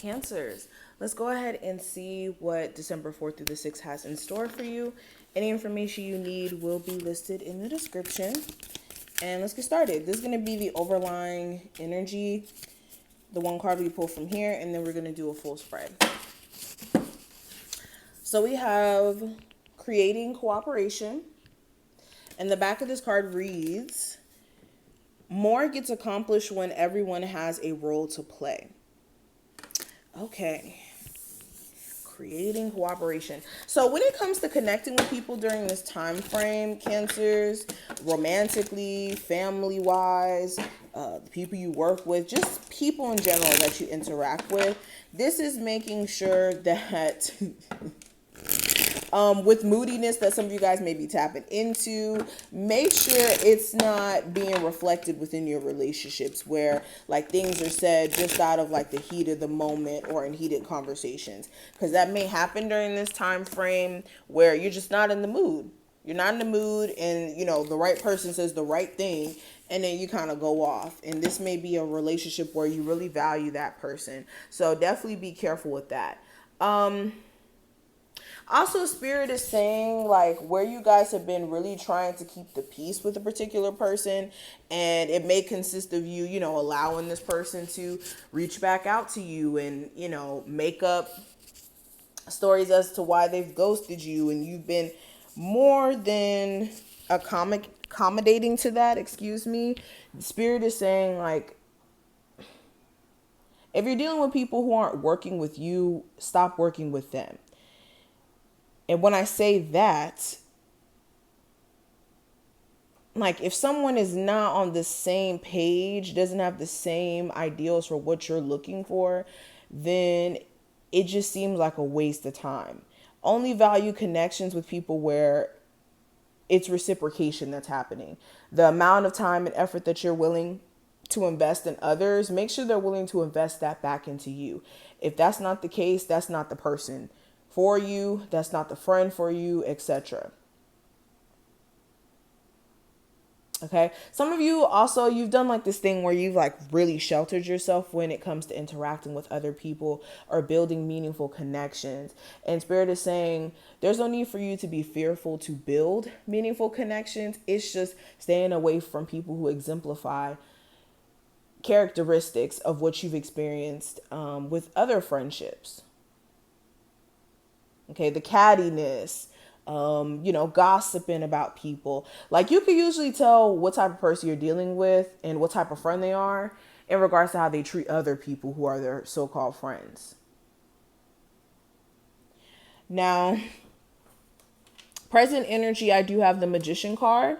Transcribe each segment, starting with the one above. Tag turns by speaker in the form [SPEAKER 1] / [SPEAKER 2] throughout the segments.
[SPEAKER 1] Cancers, let's go ahead and see what December 4th through the 6th has in store for you. Any information you need will be listed in the description. And let's get started. This is going to be the overlying energy, the one card we pull from here, and then we're going to do a full spread. So we have creating cooperation. And the back of this card reads, more gets accomplished when everyone has a role to play. Okay. Creating cooperation. So when it comes to connecting with people during this time frame, Cancers, romantically, family-wise, the people you work with, just people in general that you interact with, this is making sure that with moodiness that some of you guys may be tapping into, make sure it's not being reflected within your relationships where like things are said just out of like the heat of the moment or in heated conversations, because that may happen during this time frame where you're just not in the mood. You're not in the mood, and you know the right person says the right thing, and then you kind of go off. And this may be a relationship where you really value that person, so definitely be careful with that. Also, Spirit is saying like where you guys have been really trying to keep the peace with a particular person, and it may consist of you, you know, allowing this person to reach back out to you and, you know, make up stories as to why they've ghosted you, and you've been more than accommodating to that. Excuse me. Spirit is saying like if you're dealing with people who aren't working with you, stop working with them. And when I say that, like if someone is not on the same page, doesn't have the same ideals for what you're looking for, then it just seems like a waste of time. Only value connections with people where it's reciprocation that's happening. The amount of time and effort that you're willing to invest in others, make sure they're willing to invest that back into you. If that's not the case, that's not the person for you, that's not the friend for you, etc. Okay. Some of you also, you've done like this thing where you've like really sheltered yourself when it comes to interacting with other people or building meaningful connections. And Spirit is saying there's no need for you to be fearful to build meaningful connections. It's just staying away from people who exemplify characteristics of what you've experienced with other friendships. Okay, the cattiness, you know, gossiping about people. Like you can usually tell what type of person you're dealing with and what type of friend they are in regards to how they treat other people who are their so-called friends. Now, present energy, I do have the Magician card.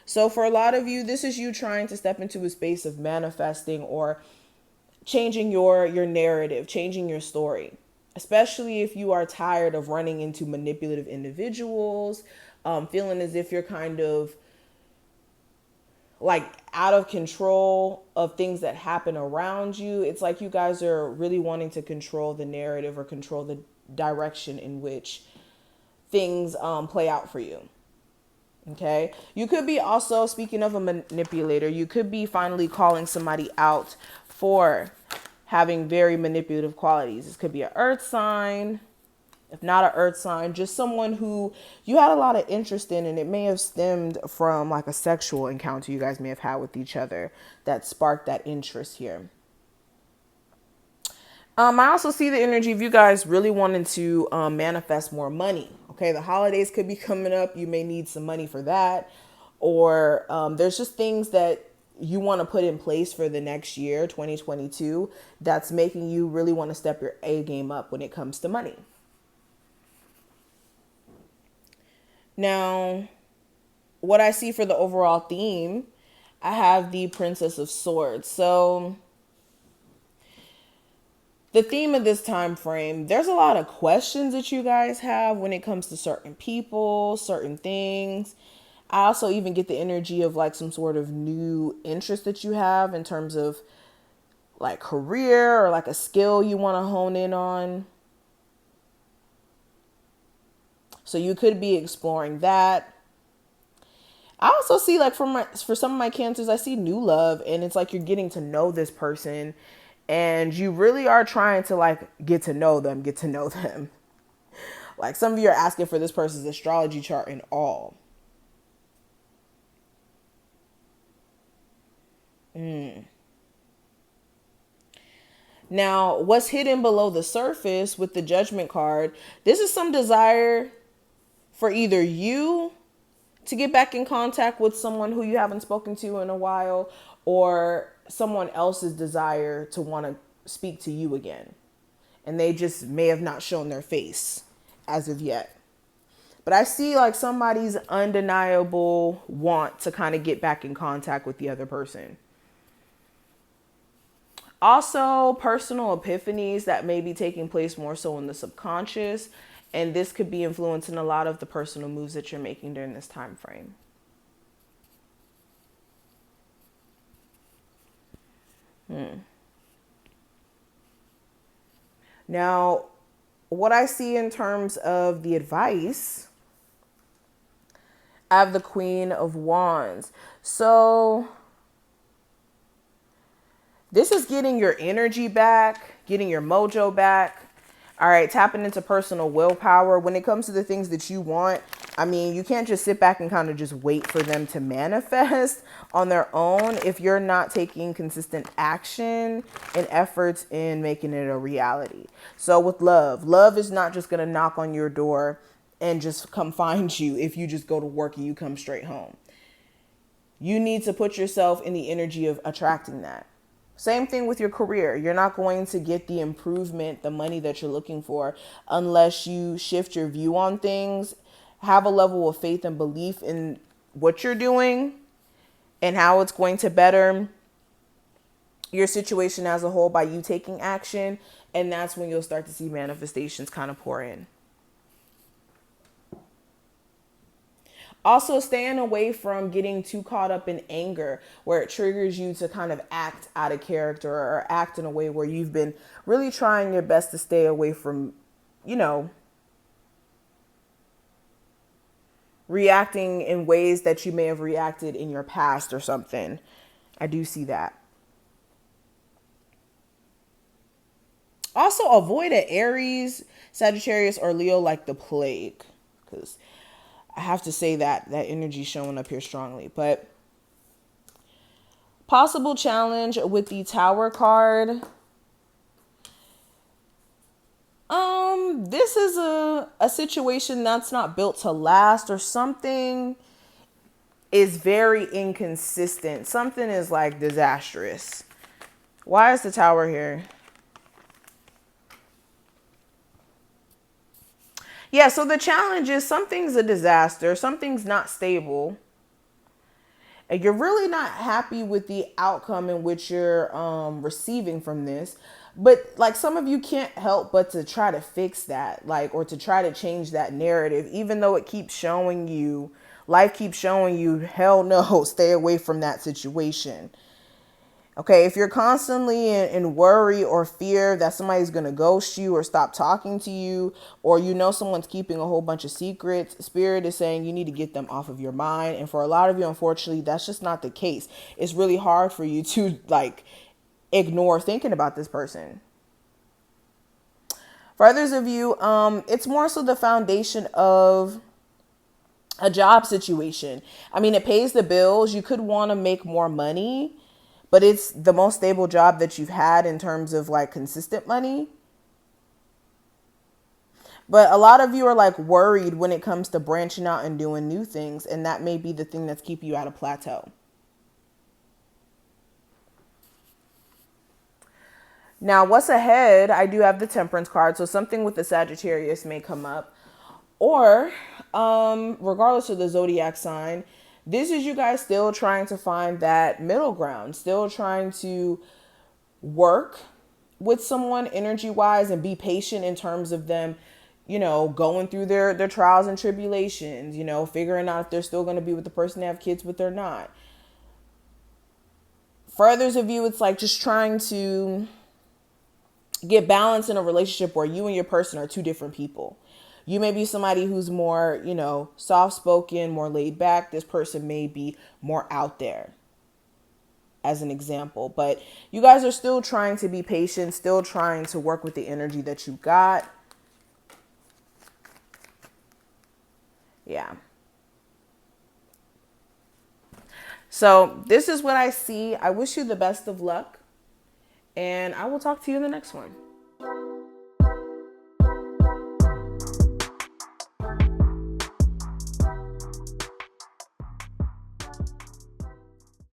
[SPEAKER 1] So for a lot of you, this is you trying to step into a space of manifesting or changing your narrative, changing your story. Especially if you are tired of running into manipulative individuals, feeling as if you're kind of like out of control of things that happen around you. It's like you guys are really wanting to control the narrative or control the direction in which things play out for you. Okay. You could be also, speaking of a manipulator, you could be finally calling somebody out for having very manipulative qualities. This could be an earth sign. If not an earth sign, just someone who you had a lot of interest in, and it may have stemmed from like a sexual encounter you guys may have had with each other that sparked that interest here. I also see the energy of you guys really wanting to manifest more money. Okay, the holidays could be coming up. You may need some money for that. Or there's just things that you want to put in place for the next year, 2022, that's making you really want to step your A game up when it comes to money. Now, what I see for the overall theme, I have the Princess of Swords. So the theme of this time frame, there's a lot of questions that you guys have when it comes to certain people, certain things. I also even get the energy of like some sort of new interest that you have in terms of like career or like a skill you want to hone in on. So you could be exploring that. I also see like for some of my Cancers, I see new love, and it's like you're getting to know this person And you really are trying to like get to know them. Like some of you are asking for this person's astrology chart and all. Now, what's hidden below the surface with the Judgment card, this is some desire for either you to get back in contact with someone who you haven't spoken to in a while, or someone else's desire to want to speak to you again. And they just may have not shown their face as of yet. But I see like somebody's undeniable want to kind of get back in contact with the other person. Also, personal epiphanies that may be taking place more so in the subconscious. And this could be influencing a lot of the personal moves that you're making during this time frame. Now, what I see in terms of the advice, I have the Queen of Wands. So this is getting your energy back, getting your mojo back. All right, tapping into personal willpower. When it comes to the things that you want, I mean, you can't just sit back and kind of just wait for them to manifest on their own if you're not taking consistent action and efforts in making it a reality. So with love is not just going to knock on your door and just come find you if you just go to work and you come straight home. You need to put yourself in the energy of attracting that. Same thing with your career. You're not going to get the improvement, the money that you're looking for, unless you shift your view on things, have a level of faith and belief in what you're doing and how it's going to better your situation as a whole by you taking action. And that's when you'll start to see manifestations kind of pour in. Also, staying away from getting too caught up in anger where it triggers you to kind of act out of character or act in a way where you've been really trying your best to stay away from, reacting in ways that you may have reacted in your past or something. I do see that. Also, avoid an Aries, Sagittarius, or Leo like the plague, because I have to say that energy showing up here strongly. But possible challenge with the Tower card. This is a situation that's not built to last, or something is very inconsistent. Something is like disastrous. Why is the Tower here? Yeah, so the challenge is something's a disaster, something's not stable, and you're really not happy with the outcome in which you're receiving from this. But like some of you can't help but to try to fix that, like, or to try to change that narrative, even though it keeps showing you, life keeps showing you, hell no, stay away from that situation. Okay, if you're constantly in worry or fear that somebody's going to ghost you or stop talking to you, or someone's keeping a whole bunch of secrets, Spirit is saying you need to get them off of your mind. And for a lot of you, unfortunately, that's just not the case. It's really hard for you to like ignore thinking about this person. For others of you, it's more so the foundation of a job situation. I mean, it pays the bills. You could want to make more money, but it's the most stable job that you've had in terms of like consistent money. But a lot of you are like worried when it comes to branching out and doing new things. And that may be the thing that's keeping you at a plateau. Now, what's ahead? I do have the Temperance card. So something with the Sagittarius may come up. Or regardless of the zodiac sign, this is you guys still trying to find that middle ground, still trying to work with someone energy wise and be patient in terms of them, going through their trials and tribulations, figuring out if they're still going to be with the person they have kids with or not. For others of you, it's like just trying to get balance in a relationship where you and your person are two different people. You may be somebody who's more, soft-spoken, more laid back. This person may be more out there. as an example. But you guys are still trying to be patient, still trying to work with the energy that you got. Yeah. So this is what I see. I wish you the best of luck, and I will talk to you in the next one.